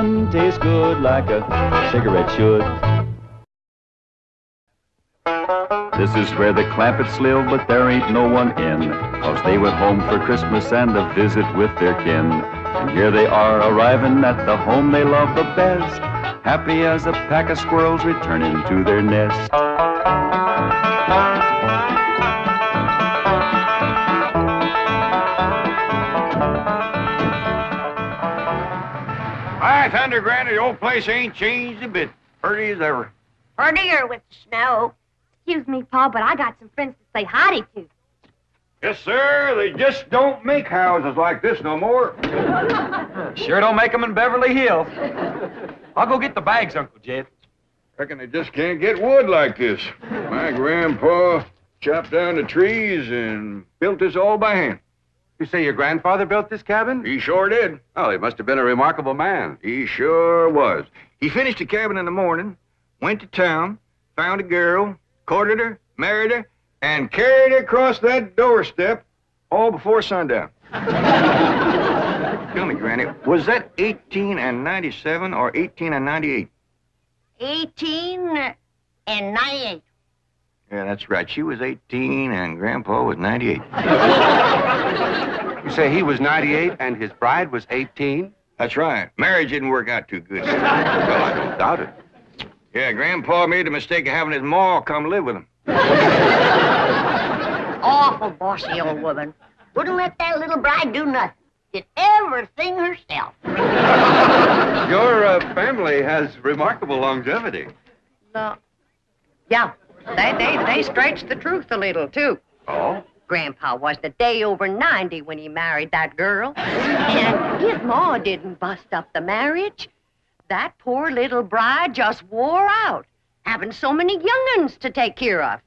fun tastes good like a cigarette should. This is where the Clampetts live, but there ain't no one in, 'cause they went home for Christmas and a visit with their kin. And here they are arriving at the home they love the best, happy as a pack of squirrels returning to their nest. Hi, Thunder Granny, the old place ain't changed a bit. Pretty as ever. Prettier with the snow. Excuse me, Pa, but I got some friends to say howdy to. Yes, sir. They just don't make houses like this no more. Sure don't make them in Beverly Hills. I'll go get the bags, Uncle Jed. Reckon they just can't get wood like this. My grandpa chopped down the trees and built this all by hand. You say your grandfather built this cabin? He sure did. Oh, he must have been a remarkable man. He sure was. He finished the cabin in the morning, went to town, found a girl, courted her, married her, and carried her across that doorstep all before sundown. Tell me, Granny, was that 1897 or 1898? 1898. Yeah, that's right. She was 18 and Grandpa was 98. You say he was 98 and his bride was 18? That's right. Marriage didn't work out too good. Well, I don't doubt it. Yeah, Grandpa made the mistake of having his ma come live with him. Awful bossy old woman. Wouldn't let that little bride do nothing. Did everything herself. Your family has remarkable longevity. No. Yeah, they stretched the truth a little, too. Oh? Grandpa was the day over 90 when he married that girl. And his ma didn't bust up the marriage. That poor little bride just wore out, having so many young'uns to take care of.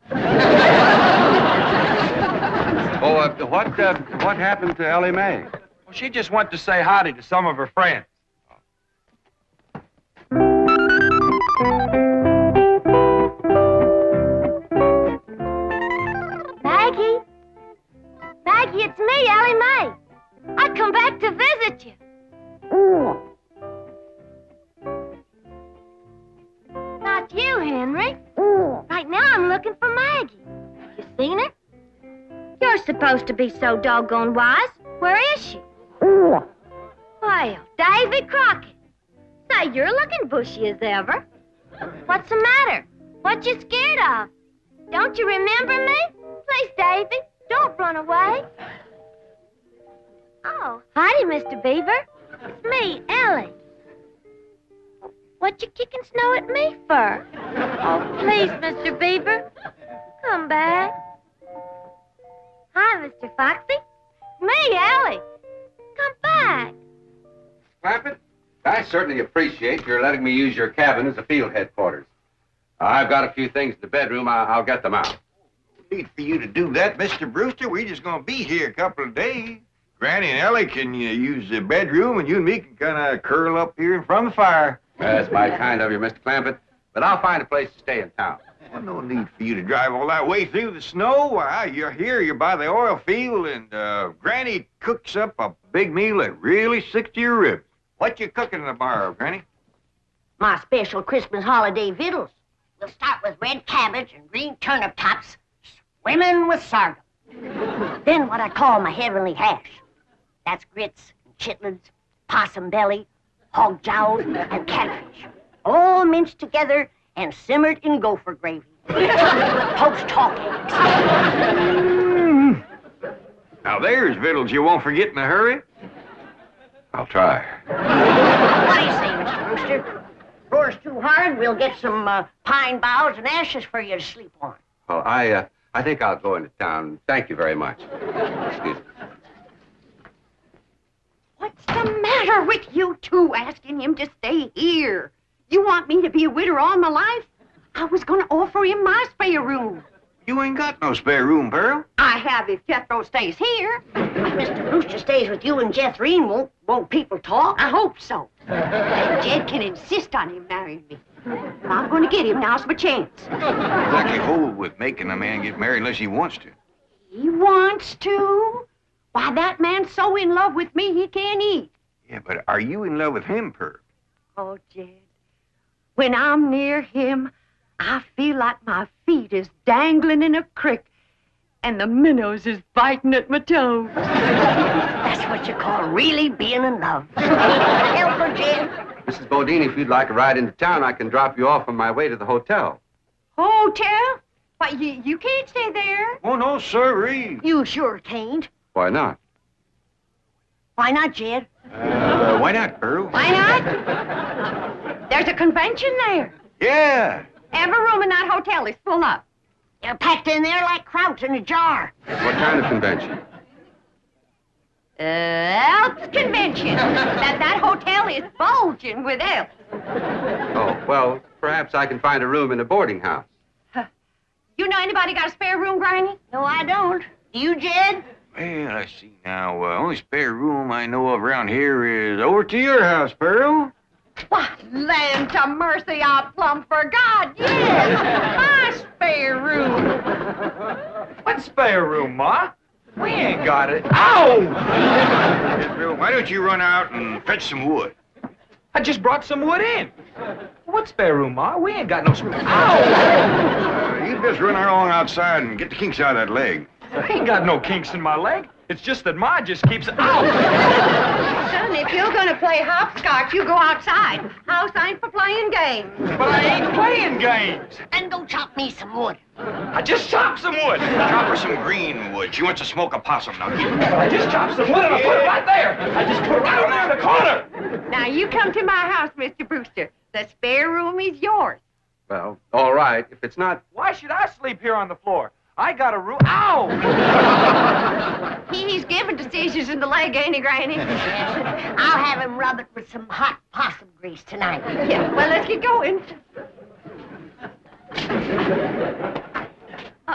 Oh, what happened to Ellie Mae? Well, she just went to say howdy to some of her friends. Maggie? Maggie, it's me, Ellie Mae. I come back to visit you. Not you, Henry. Right now I'm looking for Maggie. You seen her? You're supposed to be so doggone wise. Where is she? Well, Davy Crockett. Say, you're looking bushy as ever. What's the matter? What you scared of? Don't you remember me? Please, Davy, don't run away. Oh, howdy, Mr. Beaver. It's me, Ellie. What you kicking snow at me for? Oh, please, Mr. Beaver, come back. Hi, Mr. Foxy. Me, Ellie. Come back. Clampett, I certainly appreciate your letting me use your cabin as a field headquarters. I've got a few things in the bedroom. I'll get them out. No need for you to do that, Mr. Brewster. We're just going to be here a couple of days. Granny and Ellie can use the bedroom, and you and me can kind of curl up here in front of the fire. That's mighty kind of you, Mr. Clampett, but I'll find a place to stay in town. Well, no need for you to drive all that way through the snow. Why, you're here, you're by the oil field, and Granny cooks up a big meal that really sticks to your ribs. What you cooking in the bar, Granny? My special Christmas holiday victuals. We'll start with red cabbage and green turnip tops, swimming with sorghum. Then what I call my heavenly hash. That's grits and chitlins, possum belly, hog jowls, and catfish. All minced together and simmered in gopher gravy. With poached hawk eggs. Now there's victuals you won't forget in a hurry. I'll try. What do you say, Mr. Brewster? Roar's too hard, we'll get some pine boughs and ashes for you to sleep on. Well, I think I'll go into town. Thank you very much. Excuse me. What's the matter with you two asking him to stay here? You want me to be a widow all my life? I was going to offer him my spare room. You ain't got no spare room, Pearl. I have if Jethro stays here. If Mr. Brewster stays with you and Jethrine, won't people talk? I hope so. And Jed can insist on him marrying me. I'm going to get him. Now's my chance. Lucky hole with making a man get married unless he wants to. He wants to? Why, that man's so in love with me he can't eat. Yeah, but are you in love with him, Pearl? Oh, Jed, when I'm near him, I feel like my feet is dangling in a creek and the minnows is biting at my toes. That's what you call really being in love. Help her, Jed. Mrs. Bodine, if you'd like a ride into town, I can drop you off on my way to the hotel. Hotel? Why, you can't stay there. Oh, no, sirree. You sure can't. Why not? Why not, Jed? Why not, Pearl? Why not? There's a convention there. Yeah. Every room in that hotel is full up. They're packed in there like krauts in a jar. What kind of convention? Elks convention. That hotel is bulging with elks. Oh, well, perhaps I can find a room in a boarding house. You know anybody got a spare room, Granny? No, I don't. Do you, Jed? Well, I see now. Only spare room I know of around here is over to your house, Pearl. Why, land to mercy, I plumb forgot. Yes, my spare room. What spare room, Ma? We ain't got it. Ow! Pearl, why don't you run out and fetch some wood? I just brought some wood in. What spare room, Ma? We ain't got no spare. Ow! You just run along outside and get the kinks out of that leg. I ain't got no kinks in my leg. It's just that Ma just keeps... Ow! Son, if you're gonna play hopscotch, you go outside. House ain't for playing games. But I ain't playing games. Then go chop me some wood. I just chopped some wood. Chop her some green wood. She wants to smoke a possum. Now get her. I just chopped some wood and I put it right there. I just put it right over there in the corner. Now, you come to my house, Mr. Brewster. The spare room is yours. Well, all right. If it's not... Why should I sleep here on the floor? I got a room... Ow! He's given to seizures in the leg, ain't he, Granny? I'll have him rub it with some hot possum grease tonight. Yeah, well, let's get going.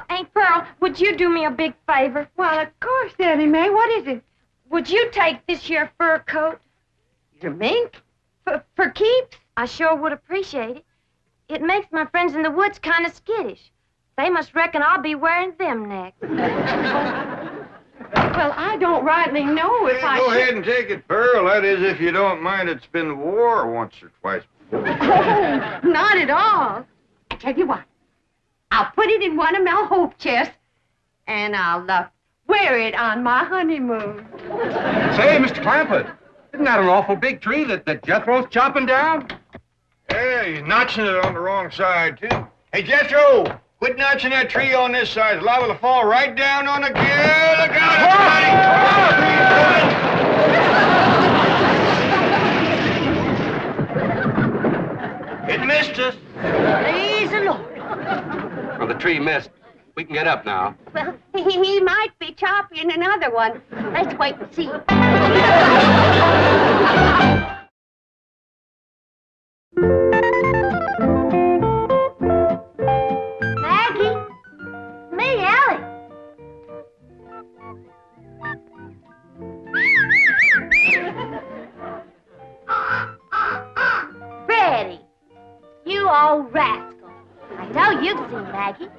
Aunt Pearl, would you do me a big favor? Well, of course, Annie Mae. What is it? Would you take this here fur coat? Your mink? For keeps? I sure would appreciate it. It makes my friends in the woods kind of skittish. They must reckon I'll be wearing them next. Well, I don't rightly know if I Go should... ahead and take it, Pearl. That is, if you don't mind it's been war once or twice before. Oh, not at all. I tell you what. I'll put it in one of my hope chests, and I'll wear it on my honeymoon. Say, Mr. Clampett, isn't that an awful big tree that Jethro's chopping down? Yeah, he's notching it on the wrong side, too. Hey, Jethro, quit notching that tree on this side. It's liable to fall right down on the gear. Look out, everybody! It missed us. Praise the Lord. Well, the tree missed. We can get up now. Well, he might be chopping another one. Let's wait and see. Maggie? Me, Ellie. Freddie, you old rascal. I know you've seen Maggie.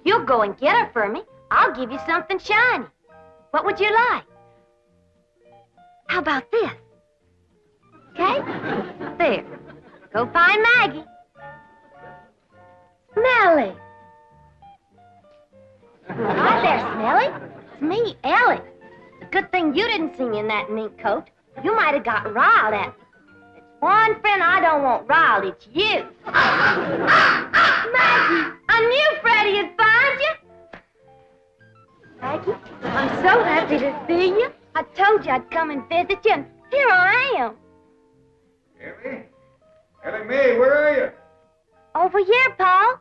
You'll go and get her for me. I'll give you something shiny. What would you like? How about this? Okay? There. Go find Maggie. Smelly. Hi there, Smelly. It's me, Ellie. It's a good thing you didn't see me in that mink coat. You might have gotten riled at me. It's one friend I don't want riled. It's you. Maggie, I knew Freddie would find you. Maggie, I'm so happy to see you. I told you I'd come and visit you, and here I am. Ellie? Ellie Mae, where are you? Over here, Paul.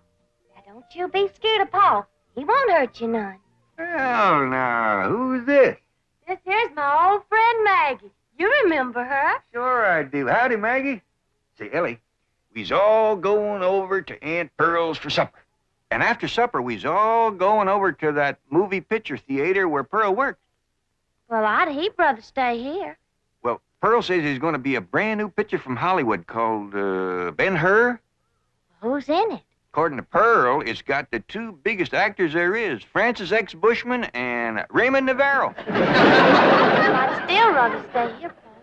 Now, don't you be scared of Paul. He won't hurt you none. Well, now, who's this? This here's my old friend Maggie. You remember her? Sure I do. Howdy, Maggie. Say, Ellie, we's all going over to Aunt Pearl's for supper. And after supper, we's all going over to that movie picture theater where Pearl works. Well, I'd he'd rather stay here. Well, Pearl says there's going to be a brand new picture from Hollywood called Ben-Hur. Who's in it? According to Pearl, it's got the two biggest actors there is, Francis X. Bushman and Raymond Navarro. I'd still rather stay here, Paul.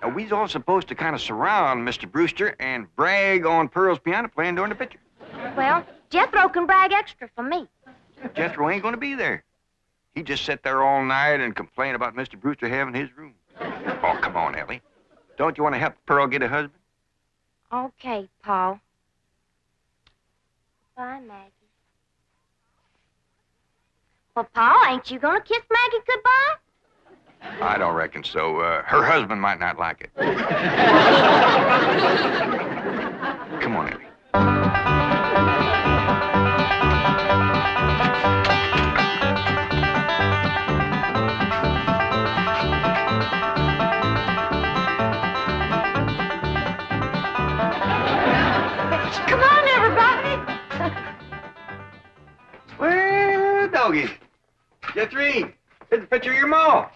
we's all supposed to kind of surround Mr. Brewster and brag on Pearl's piano playing during the picture. Well, Jethro can brag extra for me. Jethro ain't gonna be there. He just sat there all night and complained about Mr. Brewster having his room. Oh, come on, Ellie. Don't you want to help Pearl get a husband? Okay, Paul. Bye, Maggie. Well, Paul, ain't you gonna kiss Maggie goodbye? I don't reckon so. Her husband might not like it. Come on, Ellie. Come on, everybody. Well, doggy. Jethrine, here's a picture of your ma.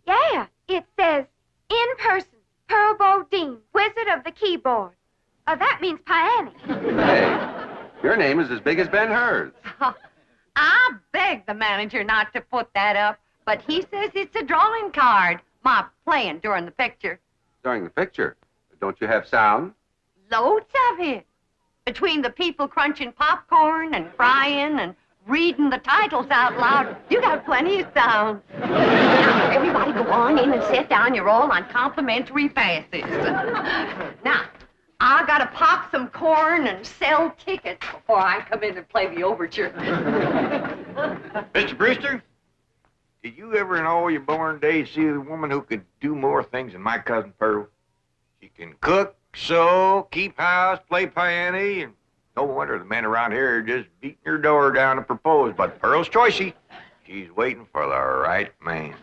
Yeah, it says, in person, Pearl Bodine, Wizard of the Keyboard. That means Piany. Hey, your name is as big as Ben-Hur's. I begged the manager not to put that up, but he says it's a drawing card. My playing during the picture. During the picture, don't you have sound? Loads of it. Between the people crunching popcorn and crying and reading the titles out loud, you got plenty of sound. Now, everybody go on in and sit down. You're all on complimentary passes. Now, I gotta pop some corn and sell tickets before I come in and play the overture. Mr. Brewster, did you ever in all your born days see a woman who could do more things than my cousin Pearl? She can cook, sew, keep house, play piano, and no wonder the men around here are just beating her door down to propose. But Pearl's choicey. She's waiting for the right man.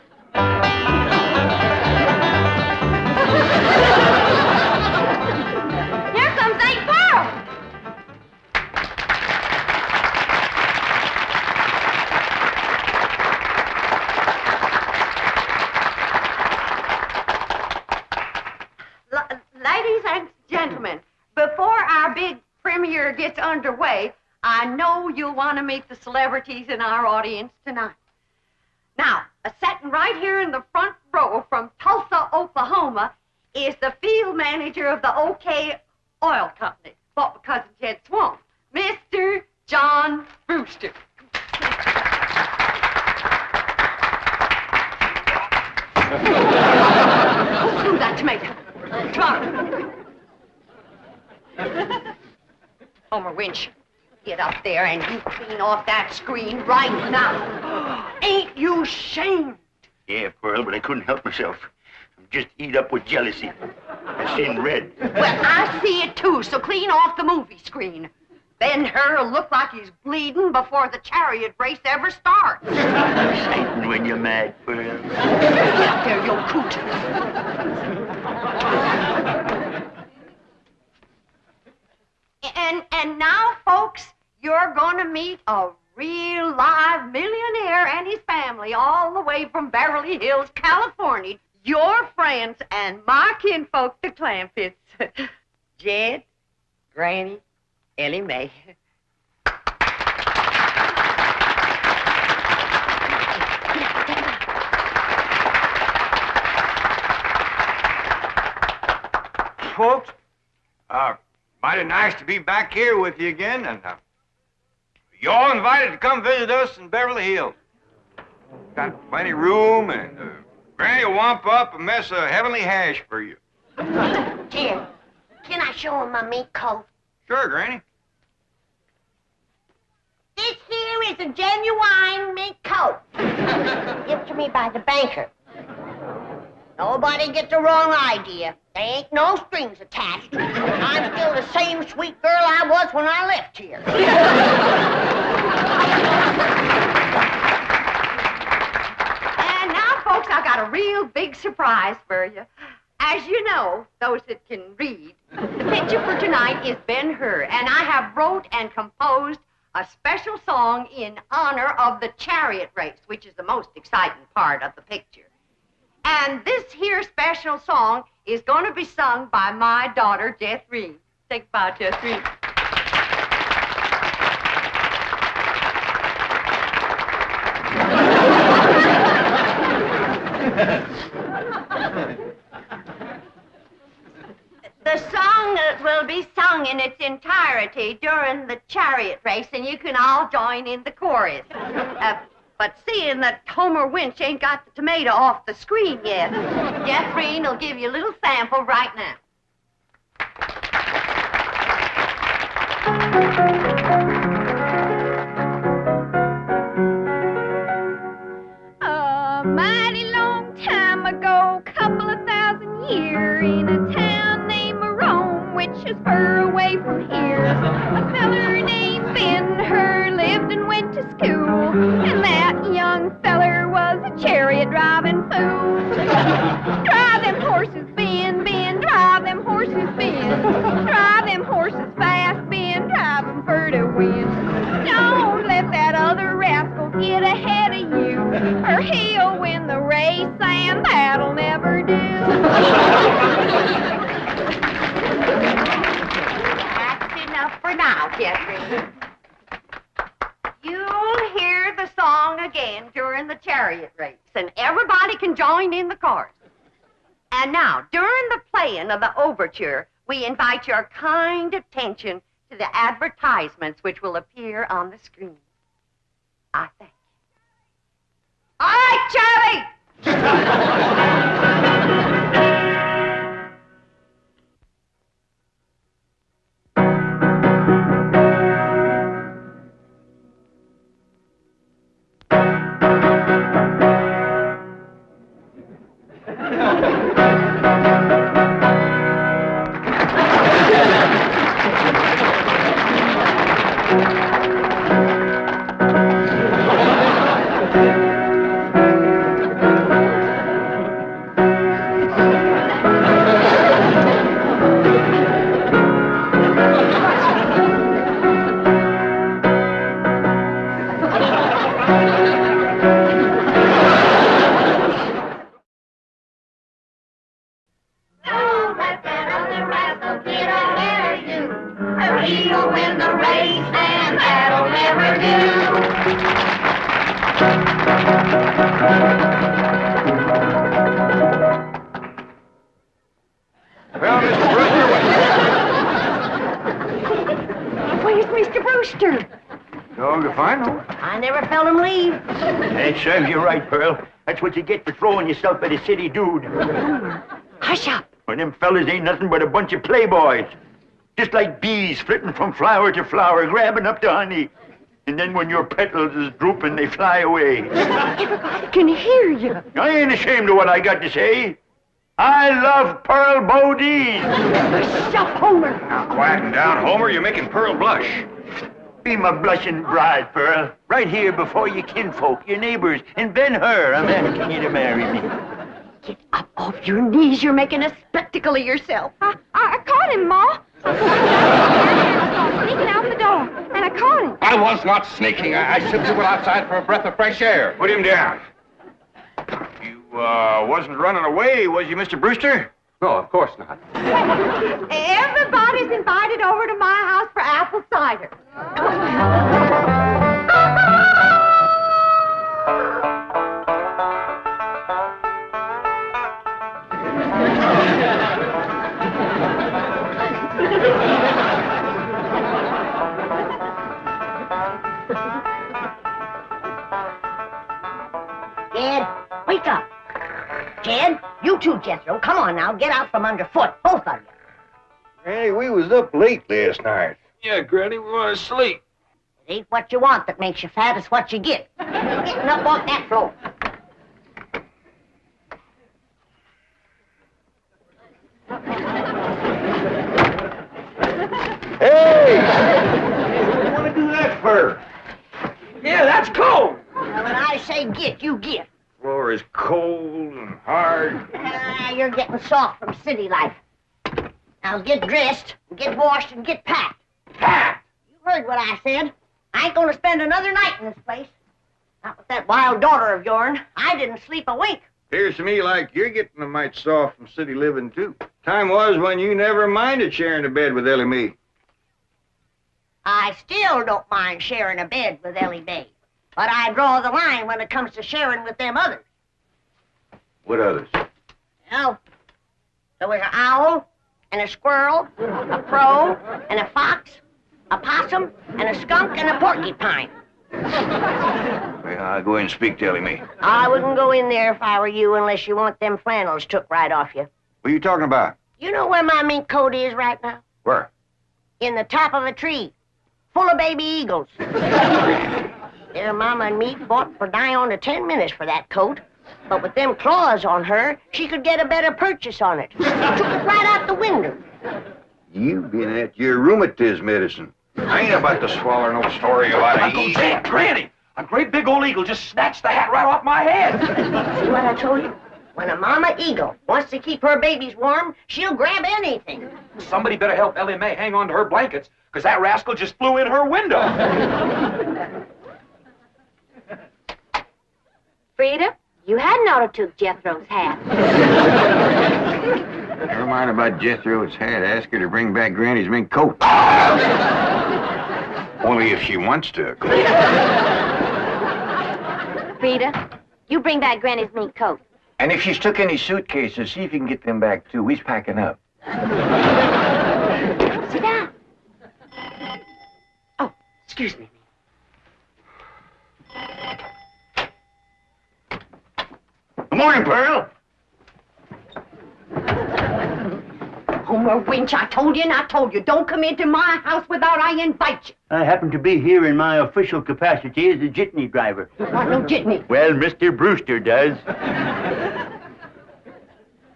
Here comes Aunt Pearl. Ladies and gentlemen, before our big premiere gets underway, I know you'll want to meet the celebrities in our audience tonight. Now, sitting right here in the front row from Tulsa, Oklahoma, is the field manager of the OK Oil Company, bought by Cousin Ted Swamp, Mr. John Brewster. Go through that tomato. Come on. Homer Winch, get up there and you clean off that screen right now. Ain't you ashamed? Yeah, Pearl, but I couldn't help myself. I'm just eat up with jealousy. I seen red. Well, I see it too, so clean off the movie screen. Ben-Hur'll look like he's bleeding before the chariot race ever starts. Exciting when you're mad, Pearl. Get up there, you coot. And now, folks, you're going to meet a real live millionaire and his family all the way from Beverly Hills, California. Your friends and my kinfolk, the Clampetts. Jed, Granny, Ellie Mae. Folks, mighty nice to be back here with you again, and you're all invited to come visit us in Beverly Hills. Got plenty of room, and Granny will wamp up a mess of heavenly hash for you. Jim, can I show him my mink coat? Sure, Granny. This here is a genuine mink coat. Given to me by the banker. Nobody get the wrong idea. There ain't no strings attached. I'm still the same sweet girl I was when I left here. And now, folks, I got a real big surprise for you. As you know, those that can read, the picture for tonight is Ben-Hur, and I have wrote and composed a special song in honor of the chariot race, which is the most exciting part of the picture. And this here special song is going to be sung by my daughter, Jethrine. Think about Jethrine. song will be sung in its entirety during the chariot race, and you can all join in the chorus. But seeing that Homer Winch ain't got the tomato off the screen yet, Jeffrey will give you a little sample right now. A mighty long time ago, couple of thousand years, in a town named Rome, which is far away from here, a feller named Ben-Hur lived and went to school, and that young feller was a chariot driving fool. Drive them horses, Ben, Ben, drive them horses, Ben. Drive them horses fast, Ben, drive them for to win. Don't let that other rascal get ahead of you, or he'll win the race, and that'll never do. That's enough for now, Jeffrey. You'll hear the song again during the chariot race, and everybody can join in the chorus. And now, during the playing of the overture, we invite your kind attention to the advertisements which will appear on the screen. I thank you. All right, Charlie! Well, Mr. Brewster, Where's Mr. Brewster? dog to find him. I never felt him leave. That serves you right, Pearl. That's what you get for throwing yourself at a city dude. Hush up. Well, them fellas ain't nothing but a bunch of playboys. Just like bees flitting from flower to flower, grabbing up the honey. And then when your petals is drooping, they fly away. Everybody can hear you. I ain't ashamed of what I got to say. I love Pearl Bodine. Hush up, Homer. Now, quieten down, Homer. You're making Pearl blush. Be my blushing bride, Pearl. Right here before your kinfolk, your neighbors, and Ben-Hur, I'm asking you to marry me. Get up off your knees. You're making a spectacle of yourself. I caught him, Ma. Sneaking out the door, and I caught him. I was not sneaking. I simply went outside for a breath of fresh air. Put him down. You, wasn't running away, was you, Mr. Brewster? No, of course not. Everybody's invited over to my house for apple cider. Jed, wake up. Jed, you too, Jethro. Come on now, get out from underfoot, both of you. Hey, we was up late last night. Yeah, Granny, we want to sleep. It ain't what you want that makes you fat, it's what you get. Getting up off that floor. Hey! What do you want to do that for? Yeah, that's cold. Now, when I say get, you get. Floor is cold and hard. You're getting soft from city life. Now get dressed, and get washed, and get packed. Packed! You heard what I said. I ain't gonna spend another night in this place. Not with that wild daughter of yourn. I didn't sleep a wink. Appears to me like you're getting a mite soft from city living, too. Time was when you never minded sharing a bed with Ellie Mae. I still don't mind sharing a bed with Ellie Mae. But I draw the line when it comes to sharing with them others. What others? Well, there was an owl, and a squirrel, a crow, and a fox, a possum, and a skunk, and a porcupine. Well, I'll go in and speak to Ellie Mae. I wouldn't go in there if I were you unless you want them flannels took right off you. What are you talking about? You know where my mink coat is right now? Where? In the top of a tree, full of baby eagles. Their mama and me fought for nigh on to 10 minutes for that coat. But with them claws on her, she could get a better purchase on it. Took it right out the window. You've been at your rheumatism medicine. I ain't about to swallow no story about Uncle an Jack, Granny, a great big old eagle just snatched the hat right off my head. See what I told you? When a mama eagle wants to keep her babies warm, she'll grab anything. Somebody better help Ellie Mae hang on to her blankets, because that rascal just flew in her window. Frida, you hadn't ought to took Jethro's hat. Never mind about Jethro's hat. Ask her to bring back Granny's mink coat. Only if she wants to. Frida, you bring back Granny's mink coat. And if she's took any suitcases, see if you can get them back, too. We's packing up. Sit down. Oh, excuse me. Good morning, Pearl. Homer Winch, I told you and I told you, don't come into my house without I invite you. I happen to be here in my official capacity as a jitney driver. You want no jitney? Well, Mr. Brewster does.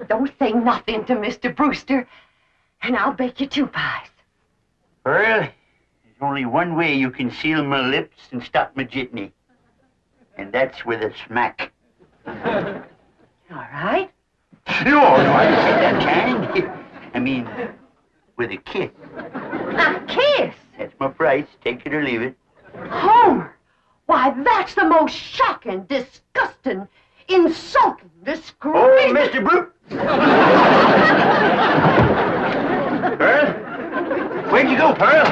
Don't say nothing to Mr. Brewster, and I'll bake you 2 pies. Pearl, there's only one way you can seal my lips and stop my jitney. And that's with a smack. All right. No, I didn't say that kind. I mean, with a kiss. A kiss? That's my price. Take it or leave it. Homer! Why, that's the most shocking, disgusting, insulting, disgraceful... Oh, Mr. Brute! Pearl? Where'd you go, Pearl?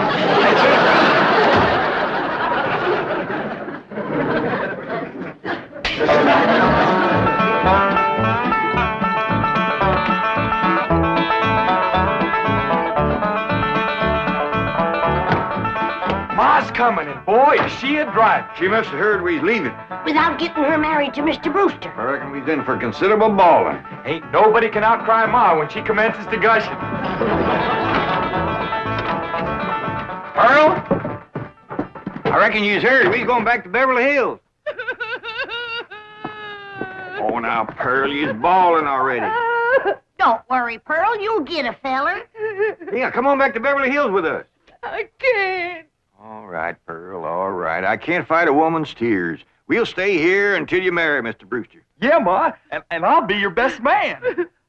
Ma's coming, and boy, is she a driver. She must have heard we was leaving. Without getting her married to Mr. Brewster. I reckon we's in for considerable bawling. Ain't nobody can outcry Ma when she commences to gushing. Pearl? I reckon you's heard we's going back to Beverly Hills. Oh, now, Pearl, you's bawling already. Don't worry, Pearl. You'll get a feller. Yeah, come on back to Beverly Hills with us. I can't. All right, Pearl, all right. I can't fight a woman's tears. We'll stay here until you marry Mr. Brewster. Yeah, Ma, and I'll be your best man.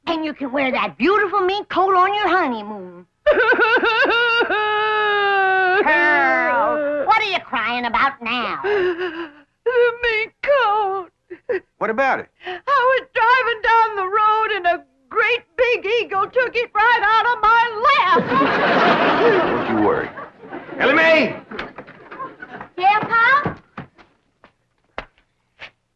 And you can wear that beautiful mink coat on your honeymoon. Pearl, what are you crying about now? The mink coat. What about it? I was driving down the road and a great big eagle took it right out of my lap. Don't you worry. Ellie Mae! Yeah, Pa?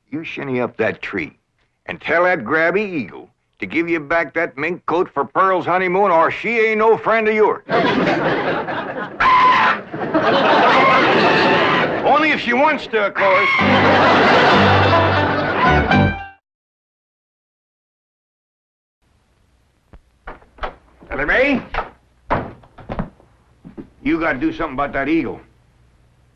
You shinny up that tree and tell that grabby eagle to give you back that mink coat for Pearl's honeymoon, or she ain't no friend of yours. Only if she wants to, of course. Ellie Mae? You gotta do something about that eagle.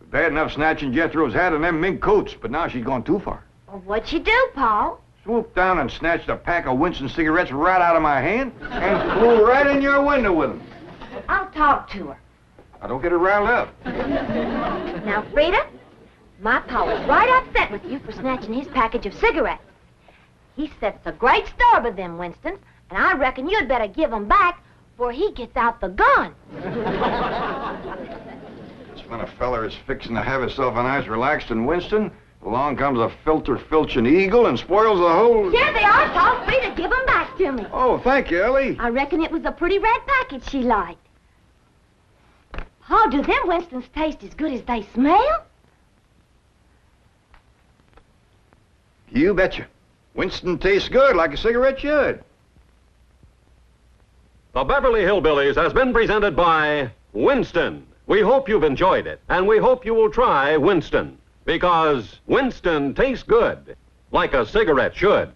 Bad enough snatching Jethro's hat and them mink coats, but now she's gone too far. Well, what'd you do, Paul? Swooped down and snatched a pack of Winston cigarettes right out of my hand and flew right in your window with them. I'll talk to her. Now, don't get her riled up. Now, Frida, my Pa was right upset with you for snatching his package of cigarettes. He sets a great store by them Winstons, and I reckon you'd better give 'em back before he gets out the gun. Just when a feller is fixing to have himself a nice relaxing Winston, along comes a filching eagle and spoils the whole... Here they are, Pa. Frida, give 'em back to me. Oh, thank you, Ellie. I reckon it was a pretty red package she liked. Pa, do them Winstons taste as good as they smell? You betcha. Winston tastes good like a cigarette should. The Beverly Hillbillies has been presented by Winston. We hope you've enjoyed it, and we hope you will try Winston, because Winston tastes good, like a cigarette should.